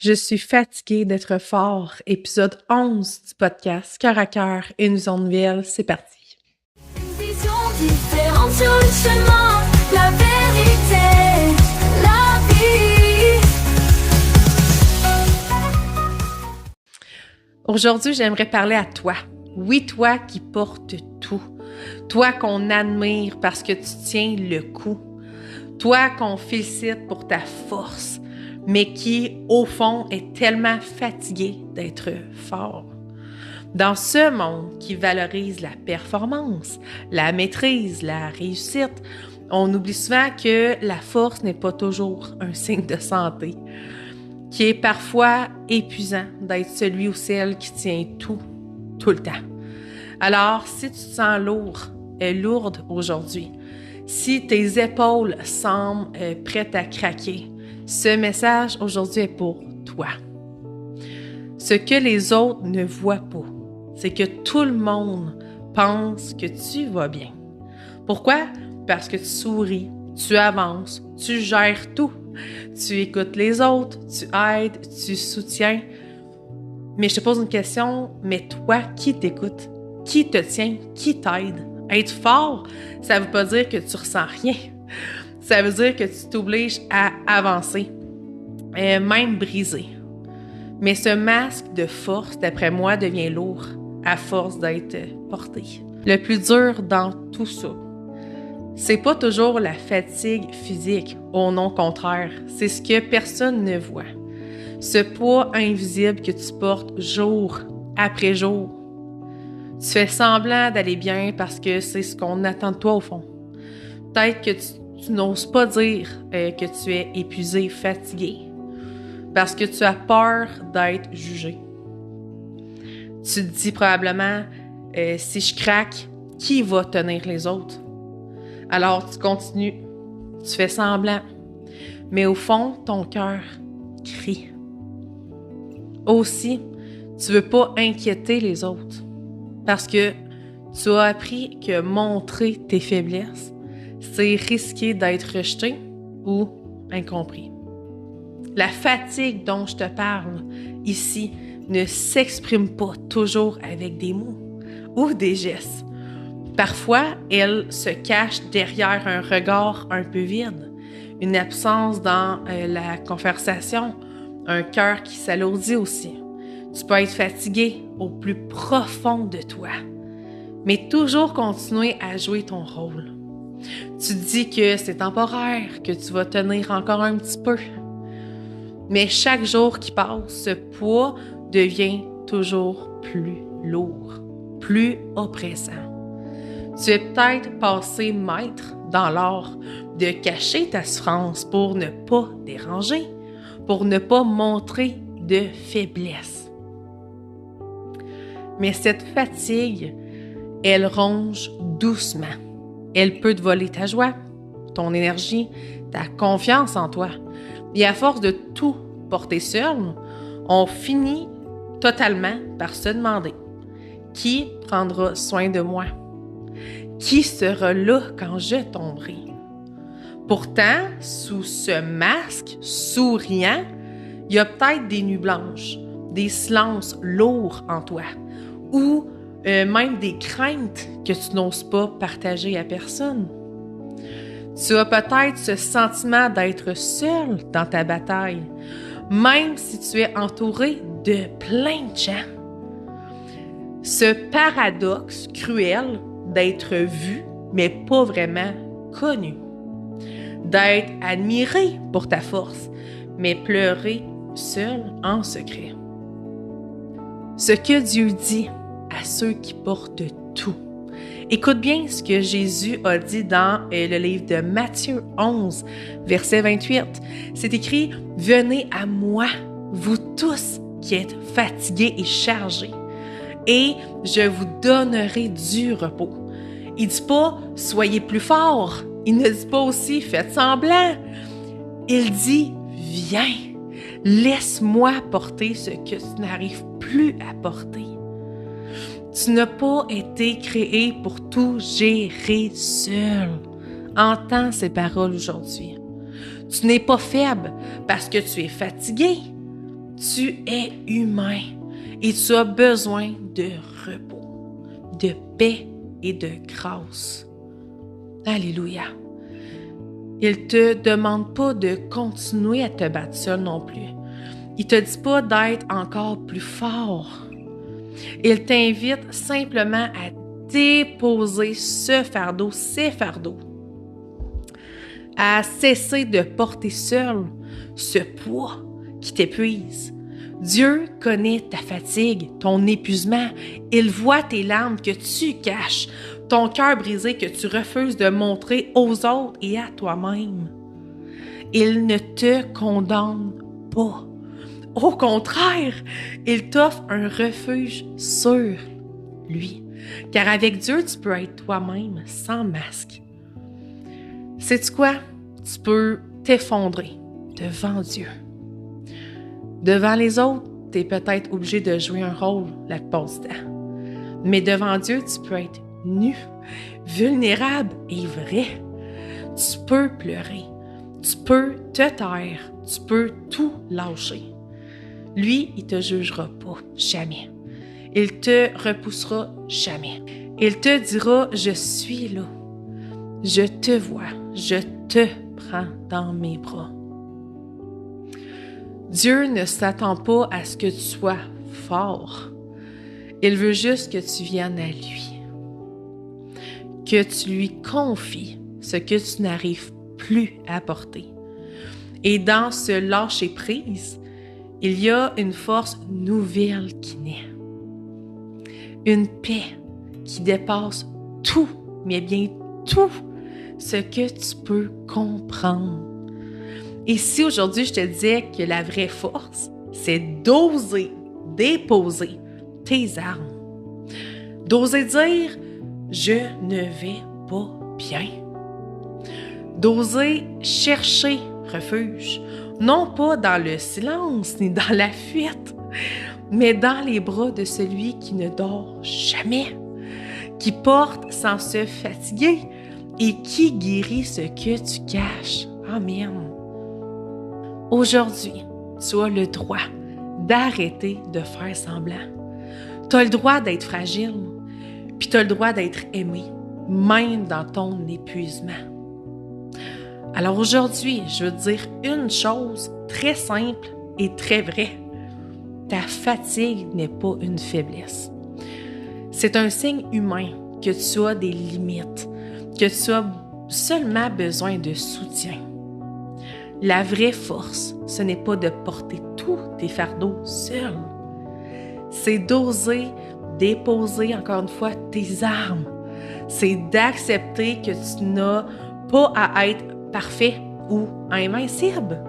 Je suis fatiguée d'être fort. Épisode 11 du podcast Cœur à cœur, une vision nouvelle. C'est parti. Une vision différente sur le chemin, la vérité, la vie. Aujourd'hui, j'aimerais parler à toi. Oui, toi qui portes tout. Toi qu'on admire parce que tu tiens le coup. Toi qu'on félicite pour ta force, mais qui, au fond, est tellement fatigué d'être fort. Dans ce monde qui valorise la performance, la maîtrise, la réussite, on oublie souvent que la force n'est pas toujours un signe de santé, qui est parfois épuisant d'être celui ou celle qui tient tout le temps. Alors, si tu te sens lourde aujourd'hui, si tes épaules semblent prêtes à craquer, ce message aujourd'hui est pour toi. Ce que les autres ne voient pas, c'est que tout le monde pense que tu vas bien. Pourquoi? Parce que tu souris, tu avances, tu gères tout. Tu écoutes les autres, tu aides, tu soutiens. Mais je te pose une question, mais toi, qui t'écoute? Qui te tient? Qui t'aide? Être fort, ça ne veut pas dire que tu ressens rien. Ça veut dire que tu t'obliges à avancer, même briser. Mais ce masque de force, d'après moi, devient lourd à force d'être porté. Le plus dur dans tout ça, c'est pas toujours la fatigue physique, au non contraire. C'est ce que personne ne voit. Ce poids invisible que tu portes jour après jour. Tu fais semblant d'aller bien parce que c'est ce qu'on attend de toi au fond. Peut-être que tu n'oses pas dire que tu es épuisé, fatigué, parce que tu as peur d'être jugé. Tu te dis probablement, si je craque, qui va tenir les autres? Alors tu continues, tu fais semblant, mais au fond, ton cœur crie. Aussi, tu veux pas inquiéter les autres, parce que tu as appris que montrer tes faiblesses, c'est risquer d'être rejeté ou incompris. La fatigue dont je te parle ici ne s'exprime pas toujours avec des mots ou des gestes. Parfois, elle se cache derrière un regard un peu vide, une absence dans la conversation, un cœur qui s'alourdit aussi. Tu peux être fatigué au plus profond de toi, mais toujours continuer à jouer ton rôle. Tu te dis que c'est temporaire, que tu vas tenir encore un petit peu. Mais chaque jour qui passe, ce poids devient toujours plus lourd, plus oppressant. Tu es peut-être passé maître dans l'art de cacher ta souffrance pour ne pas déranger, pour ne pas montrer de faiblesse. Mais cette fatigue, elle ronge doucement. Elle peut te voler ta joie, ton énergie, ta confiance en toi. Et à force de tout porter seul, on finit totalement par se demander qui prendra soin de moi? Qui sera là quand je tomberai? Pourtant, sous ce masque souriant, il y a peut-être des nuits blanches, des silences lourds en toi, ou même des craintes que tu n'oses pas partager à personne. Tu as peut-être ce sentiment d'être seul dans ta bataille, même si tu es entouré de plein de gens. Ce paradoxe cruel d'être vu, mais pas vraiment connu. D'être admiré pour ta force, mais pleurer seul en secret. Ce que Dieu dit à ceux qui portent tout. Écoute bien ce que Jésus a dit dans le livre de Matthieu 11, verset 28. C'est écrit « Venez à moi, vous tous qui êtes fatigués et chargés, et je vous donnerai du repos. » Il ne dit pas « Soyez plus forts ». Il ne dit pas aussi « Faites semblant ». Il dit « Viens, laisse-moi porter ce que tu n'arrives plus à porter. » Tu n'as pas été créé pour tout gérer seul. Entends ces paroles aujourd'hui. Tu n'es pas faible parce que tu es fatigué. Tu es humain et tu as besoin de repos, de paix et de grâce. Alléluia. Il ne te demande pas de continuer à te battre seul non plus. Il ne te dit pas d'être encore plus fort. Il t'invite simplement à déposer ce fardeau, ces fardeaux, à cesser de porter seul ce poids qui t'épuise. Dieu connaît ta fatigue, ton épuisement. Il voit tes larmes que tu caches, ton cœur brisé que tu refuses de montrer aux autres et à toi-même. Il ne te condamne pas. Au contraire, il t'offre un refuge sur lui. Car avec Dieu, tu peux être toi-même sans masque. Sais-tu quoi? Tu peux t'effondrer devant Dieu. Devant les autres, tu es peut-être obligé de jouer un rôle la plupart du temps. Mais devant Dieu, tu peux être nu, vulnérable et vrai. Tu peux pleurer, tu peux te taire, tu peux tout lâcher. Lui, il te jugera pas, jamais. Il te repoussera jamais. Il te dira, je suis là. Je te vois, je te prends dans mes bras. Dieu ne s'attend pas à ce que tu sois fort. Il veut juste que tu viennes à lui. Que tu lui confies ce que tu n'arrives plus à porter. Et dans ce lâcher-prise, il y a une force nouvelle qui naît. Une paix qui dépasse tout, mais bien tout, ce que tu peux comprendre. Et si aujourd'hui je te disais que la vraie force, c'est d'oser déposer tes armes. D'oser dire « je ne vais pas bien ». D'oser chercher refuge, non pas dans le silence ni dans la fuite, mais dans les bras de celui qui ne dort jamais, qui porte sans se fatiguer et qui guérit ce que tu caches. Amen. Aujourd'hui, tu as le droit d'arrêter de faire semblant. Tu as le droit d'être fragile, puis tu as le droit d'être aimé, même dans ton épuisement. Alors aujourd'hui, je veux te dire une chose très simple et très vraie. Ta fatigue n'est pas une faiblesse. C'est un signe humain que tu as des limites, que tu as seulement besoin de soutien. La vraie force, ce n'est pas de porter tous tes fardeaux seul. C'est d'oser déposer, encore une fois, tes armes. C'est d'accepter que tu n'as pas à être parfait ou invincible.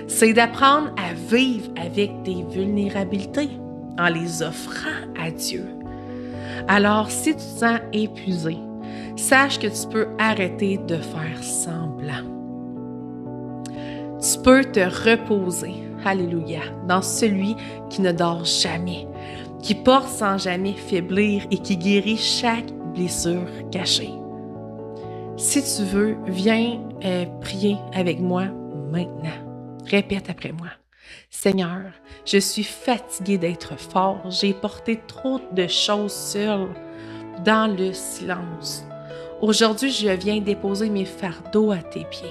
C'est d'apprendre à vivre avec tes vulnérabilités en les offrant à Dieu. Alors, si tu te sens épuisé, sache que tu peux arrêter de faire semblant. Tu peux te reposer, alléluia, dans celui qui ne dort jamais, qui porte sans jamais faiblir et qui guérit chaque blessure cachée. Si tu veux, viens prier avec moi maintenant. Répète après moi. Seigneur, je suis fatiguée d'être fort. J'ai porté trop de choses seule dans le silence. Aujourd'hui, je viens déposer mes fardeaux à tes pieds.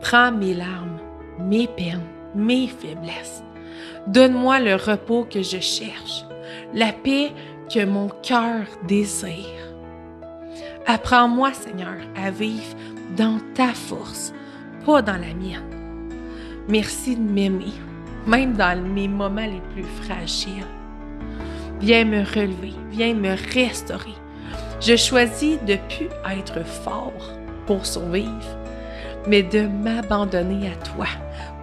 Prends mes larmes, mes peines, mes faiblesses. Donne-moi le repos que je cherche, la paix que mon cœur désire. Apprends-moi, Seigneur, à vivre dans ta force, pas dans la mienne. Merci de m'aimer, même dans mes moments les plus fragiles. Viens me relever, viens me restaurer. Je choisis de ne plus être fort pour survivre, mais de m'abandonner à toi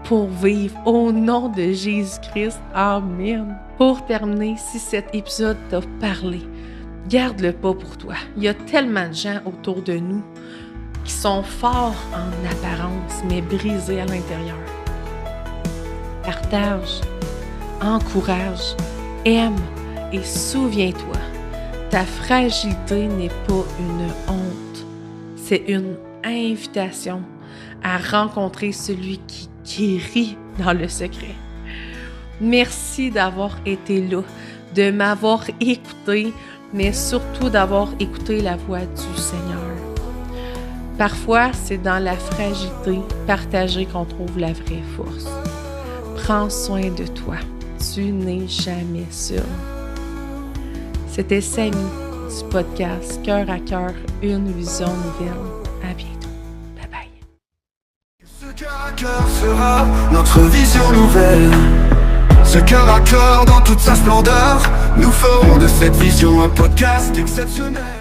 pour vivre au nom de Jésus-Christ. Amen. Pour terminer, si cet épisode t'a parlé, garde-le pas pour toi. Il y a tellement de gens autour de nous qui sont forts en apparence, mais brisés à l'intérieur. Partage, encourage, aime et souviens-toi, ta fragilité n'est pas une honte, c'est une invitation à rencontrer celui qui qui rit dans le secret. Merci d'avoir été là, de m'avoir écouté, mais surtout d'avoir écouté la voix du Seigneur. Parfois, c'est dans la fragilité partagée qu'on trouve la vraie force. Prends soin de toi. Tu n'es jamais seul. C'était Samy du podcast Cœur à cœur, une vision nouvelle. À bientôt. Bye bye. Ce cœur à cœur sera notre vision nouvelle. Ce cœur à cœur dans toute sa splendeur, nous ferons de cette vision un podcast exceptionnel.